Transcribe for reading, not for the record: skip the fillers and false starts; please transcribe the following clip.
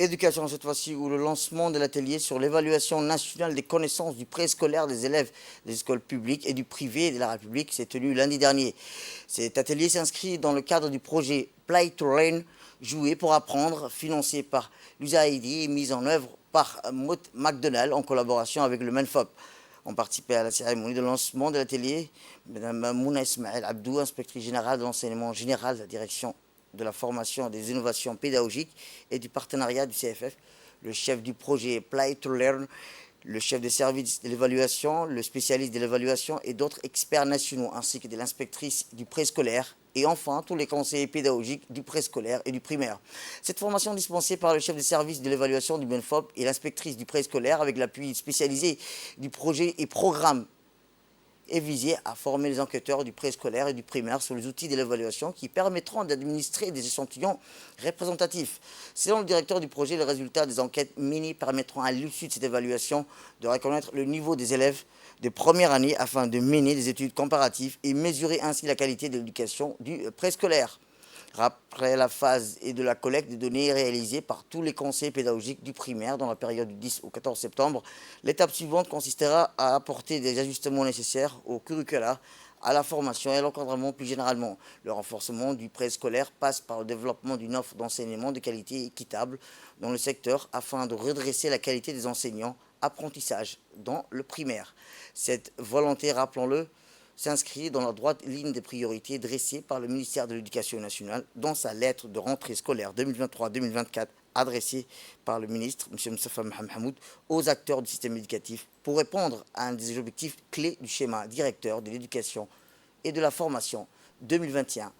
Éducation, cette fois-ci, où le lancement de l'atelier sur l'évaluation nationale des connaissances du préscolaire des élèves des écoles publiques et du privé de la République s'est tenu lundi dernier. Cet atelier s'inscrit dans le cadre du projet Play to Learn, jouer pour apprendre, financé par l'USAID et mis en œuvre par McDonald's en collaboration avec le MENFOP. Ont participé à la cérémonie de lancement de l'atelier Mme Mouna Ismaël Abdou, inspectrice générale de l'enseignement général de la direction de la formation et des innovations pédagogiques et du partenariat du CFF, le chef du projet Play to Learn, le chef des services de l'évaluation, le spécialiste de l'évaluation et d'autres experts nationaux, ainsi que de l'inspectrice du préscolaire et enfin tous les conseillers pédagogiques du préscolaire et du primaire. Cette formation dispensée par le chef des services de l'évaluation du MENFOP et l'inspectrice du préscolaire avec l'appui spécialisé du projet et programme est visé à former les enquêteurs du préscolaire et du primaire sur les outils de l'évaluation qui permettront d'administrer des échantillons représentatifs. Selon le directeur du projet, les résultats des enquêtes mini permettront à l'issue de cette évaluation de reconnaître le niveau des élèves de première année afin de mener des études comparatives et mesurer ainsi la qualité de l'éducation du préscolaire. Après la phase et de la collecte de données réalisée par tous les conseils pédagogiques du primaire dans la période du 10 au 14 septembre, l'étape suivante consistera à apporter des ajustements nécessaires au curricula, à la formation et à l'encadrement plus généralement. Le renforcement du préscolaire passe par le développement d'une offre d'enseignement de qualité équitable dans le secteur afin de redresser la qualité des enseignants apprentissage dans le primaire. Cette volonté, rappelons-le, s'inscrit dans la droite ligne des priorités dressées par le ministère de l'Éducation nationale dans sa lettre de rentrée scolaire 2023-2024 adressée par le ministre, M. Moustapha Mohamed, aux acteurs du système éducatif pour répondre à un des objectifs clés du schéma directeur de l'éducation et de la formation 2021-2035.